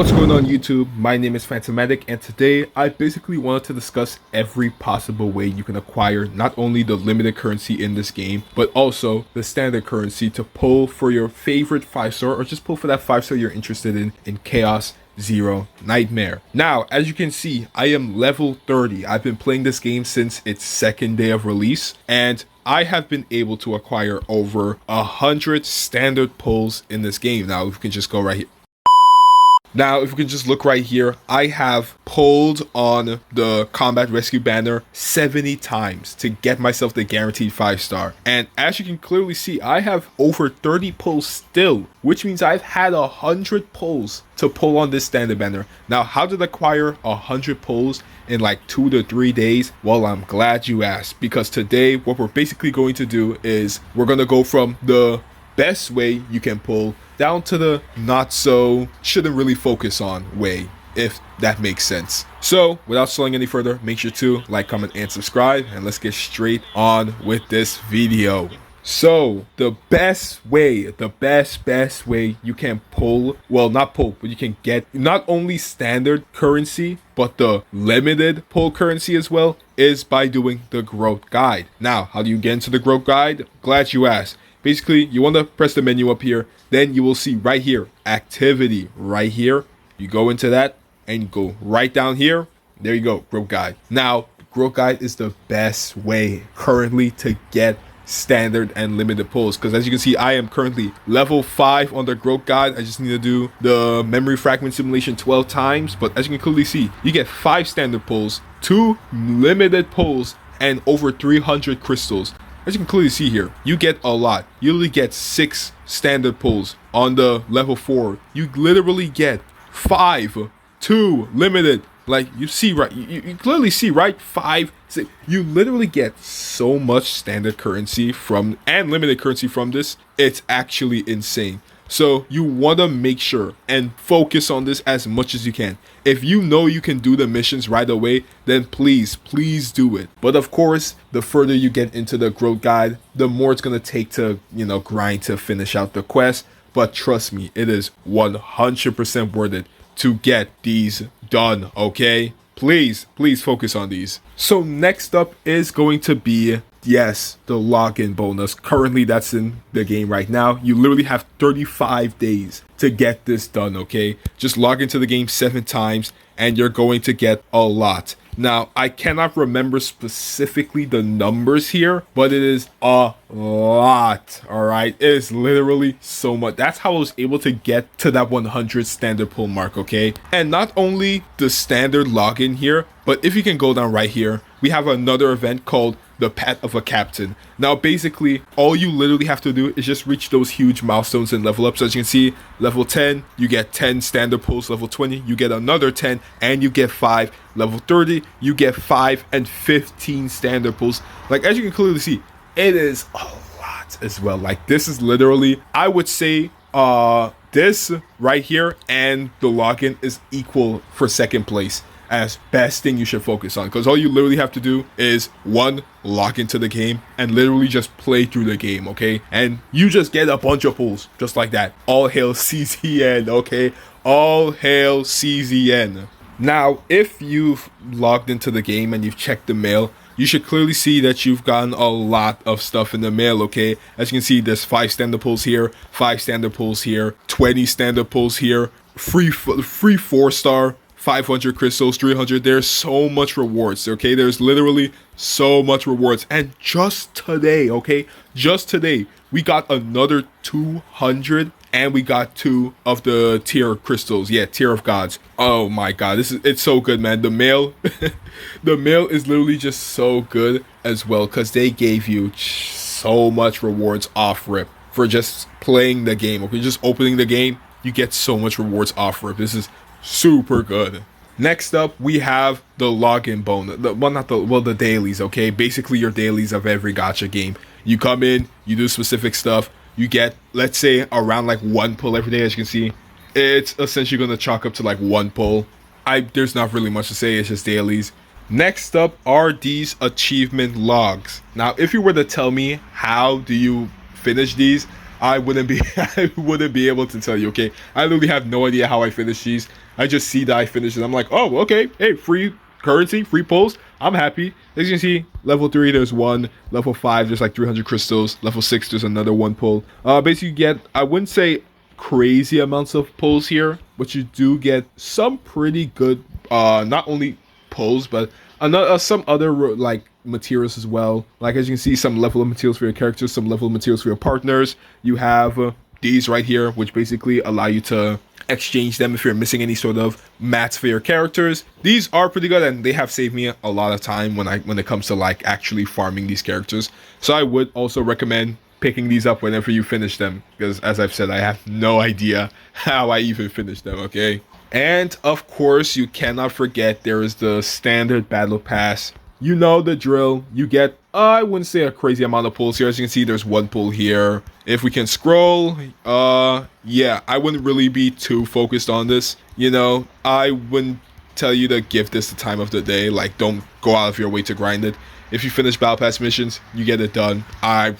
What's going on YouTube? My name is Phantomatic, and today I basically wanted to discuss every possible way you can acquire not only the limited currency in this game, but also the standard currency to pull for your favorite 5-star or just pull for that 5-star you're interested in Chaos Zero Nightmare. Now, as you can see, I am level 30. I've been playing this game since its second day of release, and I have been able to acquire over 100 standard pulls in this game. Now, if we can just go right here. Now, if we can just look right here, I have pulled on the Combat Rescue banner 70 times to get myself the guaranteed 5-star. And as you can clearly see, I have over 30 pulls still, which means I've had 100 pulls to pull on this standard banner. Now, how did I acquire 100 pulls in like 2 to 3 days? Well, I'm glad you asked, because today what we're basically going to do is we're going to go from the best way you can pull down to the not so shouldn't really focus on way, if that makes sense. So without slowing any further, make sure to like, comment, and subscribe, and let's get straight on with this video. So the best way, the best way you can pull, well, not pull, but you can get not only standard currency but the limited pull currency as well, is by doing the growth guide. Now, how do you get into the growth guide? Glad you asked. Basically, you want to press the menu up here, then you will see right here, activity right here. You go into that and you go right down here. There you go, growth guide. Now, growth guide is the best way currently to get standard and limited pulls, because as you can see, I am currently level 5 on the growth guide. I just need to do the memory fragment simulation 12 times, but as you can clearly see, you get 5 standard pulls, 2 limited pulls, and over 300 crystals. As you can clearly see here, you get a lot. You literally get 6 standard pulls on the level 4. You literally get 5, 2 limited. Like you see, right? You clearly see, right? 5, 6. You literally get so much standard currency from and limited currency from this. It's actually insane. So you want to make sure and focus on this as much as you can. If you know you can do the missions right away, then please do it. But of course, the further you get into the growth guide, the more it's going to take to, grind to finish out the quest. But trust me, it is 100% worth it to get these done, okay? Please focus on these. So next up is going to be, yes, the login bonus. Currently, that's in the game right now. You literally have 35 days to get this done, okay? Just log into the game 7 times and you're going to get a lot. Now, I cannot remember specifically the numbers here, but it is a lot, all right? It is literally so much. That's how I was able to get to that 100 standard pull mark, okay? And not only the standard login here, but if you can go down right here, we have another event called the Pet of a Captain. Now, basically, all you literally have to do is just reach those huge milestones and level up. So as you can see, level 10, you get 10 standard pulls. Level 20, you get another 10, and you get 5. Level 30, you get 5 and 15 standard pulls. Like, as you can clearly see, it is a lot as well. Like, this is literally, I would say, this right here and the login is equal for second place as best thing you should focus on, because all you literally have to do is 1, log into the game and literally just play through the game, okay? And you just get a bunch of pulls just like that. All hail CZN, okay? All hail CZN. Now, if you've logged into the game and you've checked the mail, you should clearly see that you've gotten a lot of stuff in the mail, okay? As you can see, there's 5 standard pulls here, 5 standard pulls here, 20 standard pulls here, free 4-star, 500 crystals, 300. There's so much rewards, okay? There's literally so much rewards. And just today, okay? Just today, we got another 200 and we got 2 of the tier crystals. Yeah, tier of gods. Oh my god, it's so good, man. The mail the mail is literally just so good as well, because they gave you so much rewards off rip for just playing the game. Okay, just opening the game, you get so much rewards off rip. This is super good. Next up, we have the login bonus. The dailies, okay? Basically your dailies of every gacha game. You come in, you do specific stuff, you get, let's say, around like 1 pull every day. As you can see, it's essentially going to chalk up to like 1 pull. There's not really much to say, it's just dailies. Next up are these achievement logs. Now, if you were to tell me how do you finish these, I wouldn't be I wouldn't be able to tell you, okay? I literally have no idea how I finish these. I just see that I finished it. I'm like, oh, okay, hey, free currency, free pulls. I'm happy. As you can see, level 3 there's one, level 5 there's like 300 crystals, level 6 there's another one pull. Basically you get, I wouldn't say crazy amounts of pulls here, but you do get some pretty good not only pulls but another some other like materials as well. Like as you can see, some level of materials for your characters, some level of materials for your partners. You have these right here, which basically allow you to exchange them if you're missing any sort of mats for your characters. These are pretty good, and they have saved me a lot of time when it comes to like actually farming these characters. So I would also recommend picking these up whenever you finish them, because as I've said, I have no idea how I even finished them, okay? And of course, you cannot forget there is the standard battle pass. You know the drill. You get, I wouldn't say a crazy amount of pulls here. As you can see, there's one pull here. If we can scroll, yeah, I wouldn't really be too focused on this. You know, I wouldn't tell you to give this the time of the day. Like, don't go out of your way to grind it. If you finish battle pass missions, you get it done. I'm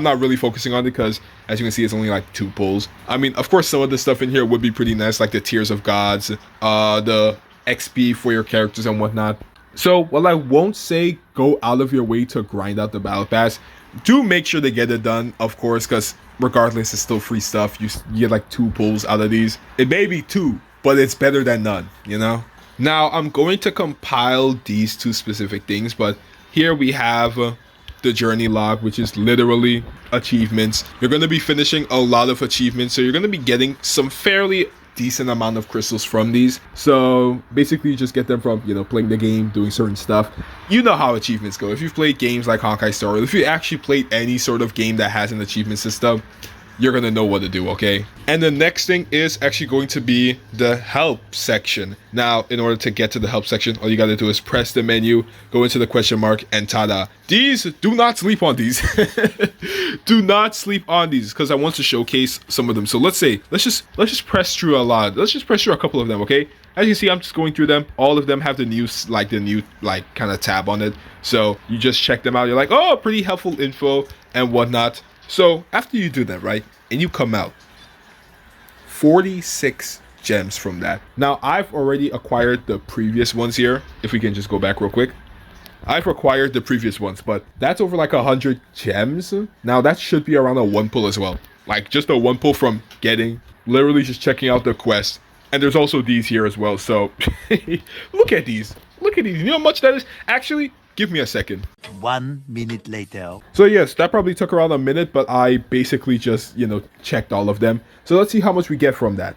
not really focusing on it because, as you can see, it's only like 2 pulls. I mean, of course, some of the stuff in here would be pretty nice, like the Tears of Gods, the XP for your characters and whatnot. So, while I won't say go out of your way to grind out the battle pass, do make sure to get it done, of course, because regardless, it's still free stuff. You get like 2 pulls out of these. It may be 2, but it's better than none, you know? Now, I'm going to compile these 2 specific things, but here we have the journey log, which is literally achievements. You're going to be finishing a lot of achievements, so you're going to be getting some fairly decent amount of crystals from these. So basically you just get them from, you know, playing the game, doing certain stuff. You know how achievements go. If you've played games like Honkai Star, or if you actually played any sort of game that has an achievement system, you're gonna know what to do, okay? And the next thing is actually going to be the help section. Now, in order to get to the help section, all you gotta do is press the menu, go into the question mark, and tada. These, do not sleep on these. Do not sleep on these, because I want to showcase some of them. So let's just press through a lot. Let's just press through a couple of them, okay? As you see, I'm just going through them. All of them have the new kind of tab on it. So you just check them out. You're like, oh, pretty helpful info and whatnot. So after you do that, right, and you come out, 46 gems from that. Now, I've already acquired the previous ones here. If we can just go back real quick. I've acquired the previous ones, but that's over like 100 gems. Now, that should be around a 1 pull as well. Like, just a 1 pull from getting, literally just checking out the quest. And there's also these here as well. So, look at these. Look at these. You know how much that is? Actually, give me a second. 1 minute later. So yes, that probably took around a minute, but I basically just, you know, checked all of them. So let's see how much we get from that.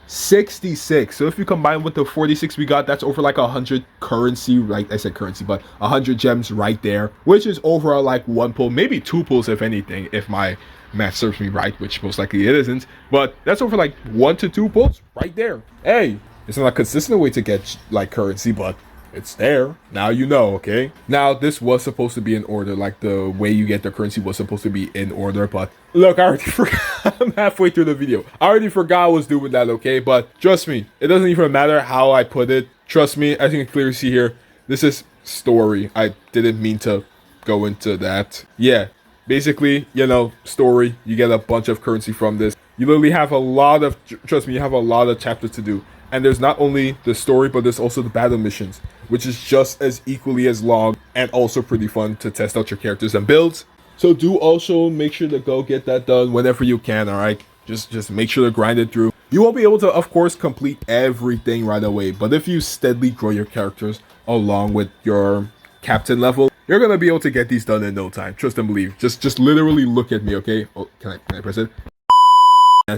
66. So if you combine with the 46 we got, that's over like 100 currency, right? I said currency, but 100 gems right there, which is over like 1 pull, maybe 2 pulls if anything, if my math serves me right, which most likely it isn't. But that's over like 1 to 2 pulls right there. Hey, it's not a consistent way to get like currency, but it's there. Now you know, okay? Now, this was supposed to be in order. Like, the way you get the currency was supposed to be in order. But, look, I already forgot. I'm halfway through the video. I already forgot I was doing that, okay? But, trust me, it doesn't even matter how I put it. Trust me, as you can clearly see here, this is story. I didn't mean to go into that. Yeah, basically, you know, story. You get a bunch of currency from this. You literally have a lot of, trust me, you have a lot of chapters to do. And there's not only the story, but there's also the battle missions, which is just as equally as long and also pretty fun to test out your characters and builds. So do also make sure to go get that done whenever you can, all right? Just make sure to grind it through. You won't be able to, of course, complete everything right away, but if you steadily grow your characters along with your captain level, you're gonna be able to get these done in no time. Trust and believe. Just literally look at me, okay? Oh, can I press it?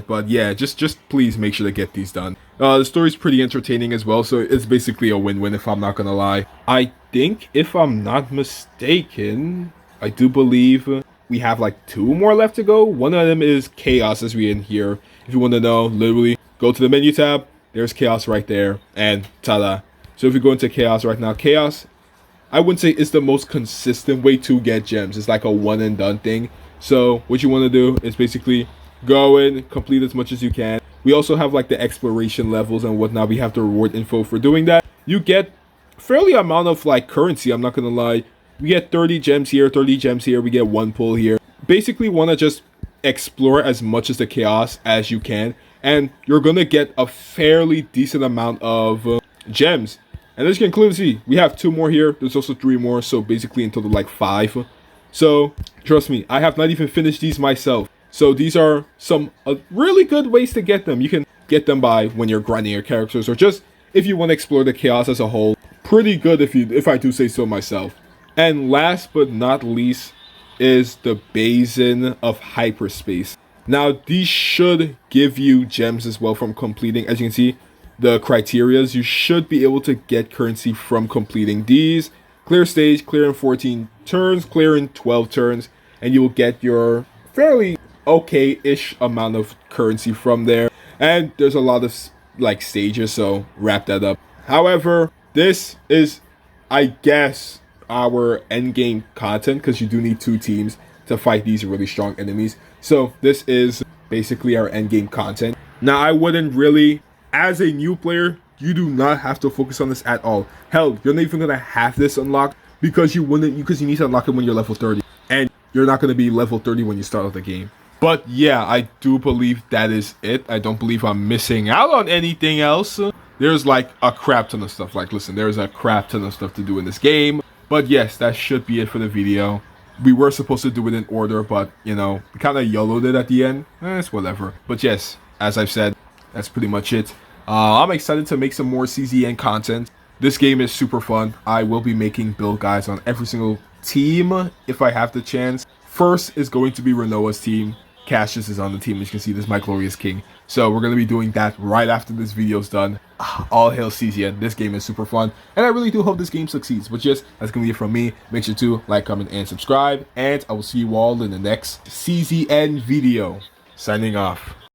But yeah, just please make sure to get these done. The story's pretty entertaining as well, so it's basically a win-win if I'm not gonna lie. I think, if I'm not mistaken, I do believe we have like 2 more left to go. One of them is Chaos, as we in here. If you want to know, literally go to the menu tab, there's Chaos right there, and ta-da. So if we go into Chaos right now, Chaos, I wouldn't say it's the most consistent way to get gems. It's like a one and done thing. So what you want to do is basically go in, complete as much as you can. We also have like the exploration levels and whatnot. We have the reward info for doing that. You get fairly amount of like currency, I'm not gonna lie. We get 30 gems here, 30 gems here. We get 1 pull here. Basically want to just explore as much as the chaos as you can, and you're gonna get a fairly decent amount of gems. And as you can clearly see, we have 2 more here. There's also 3 more, so basically in total like 5. So trust me, I have not even finished these myself. So these are some really good ways to get them. You can get them by when you're grinding your characters, or just if you want to explore the chaos as a whole. Pretty good if I do say so myself. And last but not least is the Basin of Hyperspace. Now these should give you gems as well from completing. As you can see, the criterias, you should be able to get currency from completing these. Clear stage, clear in 14 turns, clear in 12 turns, and you will get your fairly okay-ish amount of currency from there. And there's a lot of like stages, so wrap that up. However, this is, I guess, our endgame content, because you do need 2 teams to fight these really strong enemies. So this is basically our endgame content. Now I wouldn't really, as a new player, you do not have to focus on this at all. Hell, you're not even gonna have this unlocked because you need to unlock it when you're level 30, and you're not gonna be level 30 when you start out the game. But yeah, I do believe that is it. I don't believe I'm missing out on anything else. There's like a crap ton of stuff. Like, listen, there's a crap ton of stuff to do in this game. But yes, that should be it for the video. We were supposed to do it in order, but you know, we kind of YOLO'd it at the end. It's whatever. But yes, as I've said, that's pretty much it. I'm excited to make some more CZN content. This game is super fun. I will be making build guides on every single team if I have the chance. First is going to be Renoa's team. Cassius is on the team. As you can see, this is my Glorious King. So we're going to be doing that right after this video is done. All hail CZN. This game is super fun, and I really do hope this game succeeds. But yes, that's going to be it from me. Make sure to like, comment, and subscribe. And I will see you all in the next CZN video. Signing off.